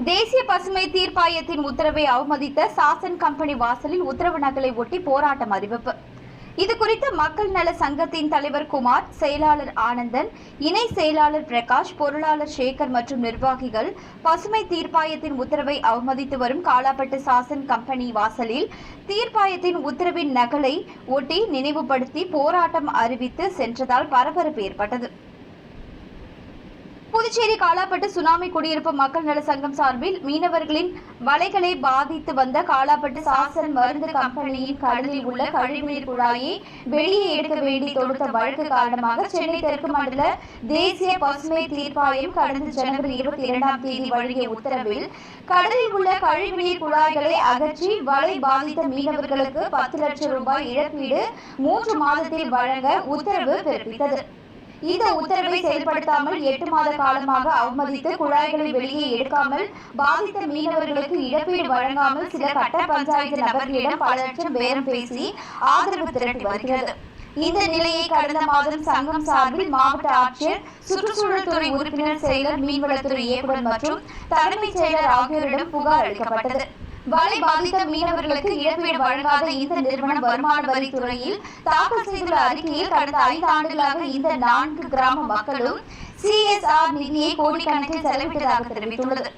தேசிய பசுமை தீர்ப்பாயத்தின் உத்தரவை அவமதித்த சாசன் கம்பெனி வாசலில் உத்தரவு நகலை ஒட்டி போராட்டம் அறிவிப்பு. இதுகுறித்து மக்கள் நல சங்கத்தின் தலைவர் குமார், செயலாளர் ஆனந்தன், இணை செயலாளர் பிரகாஷ், பொருளாளர் சேகர் மற்றும் நிர்வாகிகள் பசுமை தீர்ப்பாயத்தின் உத்தரவை அவமதித்து வரும் காலாப்பட்டு சாசன் கம்பெனி வாசலில் தீர்ப்பாயத்தின் உத்தரவின் நகலை ஒட்டி நினைவுபடுத்தி போராட்டம் அறிவித்து சென்றதால் பரபரப்பு ஏற்பட்டது. புதுச்சேரி காலாப்பட்டு சுனாமி குடியிருப்பு மக்கள் நல சங்கம் சார்பில் மீனவர்களின் வலைகளை பாதித்து வந்த காலாப்பட்டு சாசன் மருந்து கம்பெனியின் கடலில் உள்ள கழிவுநீர் குழாயை வெளியே எடுக்க வேண்டி தொடுத்த வழக்கு காரணமாக சென்னை தெற்கு மண்டல தேசிய பசுமை தீர்ப்பாயம் கடந்த ஜனவரி 22ஆம் தேதி வழங்கிய உத்தரவில் கடலில் உள்ள கழிவுநீர் குழாய்களை அகற்றி வலை பாதித்த மீனவர்களுக்கு 10 லட்சம் ரூபாய் இழப்பீடு 3 மாதத்தில் வழங்க உத்தரவு பிறப்பித்தது. இந்த உத்தரவை செயல்படுத்தாமல் 8 மாத காலமாக அவமதித்து குழாய்களை வெளியே எடுக்காமல் பாதித்த மீனவர்களுக்கு இழப்பீடு வழங்காமல் சில கட்ட பஞ்சாயத்து நபர்களிடம் பல லட்சம் பேரம் பேசி ஆதரவு திரட்டி வருகிறது. இந்த நிலையை கடந்த மாதம் சங்கம் சார்பில் மாவட்ட ஆட்சியர், சுற்றுச்சூழல் துறை உறுப்பினர், செயலர், மீன்வளத்துறை இயக்குநர் மற்றும் தலைமைச் செயலர் ஆகியோரிடம் புகார் அளிக்கப்பட்டது. வலை பாதித்த மீனவர்களுக்கு இழப்பீடு வழங்காத இந்த நிறுவனம் வருமான வரித்துறையில் தாக்கல் செய்துள்ள அறிக்கையில் கடந்த 5 ஆண்டுகளாக இந்த 4 கிராம மக்களும் CSR நிதியை கோடிக்கணக்கில் செலவிட்டதாக தெரிவித்துள்ளது.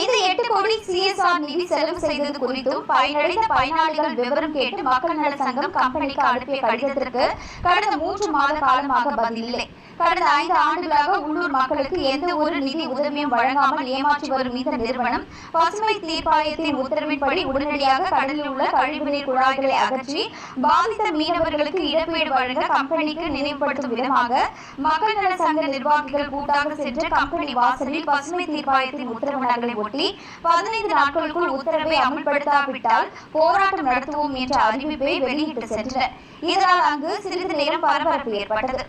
இந்த 8 கோடி CSR நிதி செலவு செய்தது குறித்தும் பயனடைந்த பயனாளிகள் விவரம் கேட்டு மக்கள் நல சங்கம் கம்பெனிக்கு அனுப்பிய கடிதத்திற்கு கடந்த 3 மாத காலமாக பதில் இல்லை. கடந்த 5 ஆண்டுகளாக உள்ளூர் மக்களுக்கு எந்த ஒரு நிதி உதவியும் வழங்காமல் ஏமாற்றி வரும் இந்த நிறுவனம் பசுமை தீர்ப்பாயத்தின் உத்தரவின்படி உடனடியாக கடலில் உள்ள கழிவுநீர் குழாய்களை அகற்றி பாதித்த மீனவர்களுக்கு இழப்பீடு வழங்க கம்பெனிக்கு நினைவுபடுத்தும் விதமாக மக்கள் நல சங்க நிர்வாகிகள் கூட்டாக சென்று கம்பெனி வாசலில் பசுமை தீர்ப்பாயத்தின் உத்தரவு நகலை ஒட்டி 15 நாட்களுக்குள் உத்தரவை அமல்படுத்தாவிட்டால் போராட்டம் நடத்துவோம் என்ற அறிவிப்பை வெளியிட்டு சென்றனர். இதனால் அங்கு சிறிது நேரம் பரபரப்பு ஏற்பட்டது.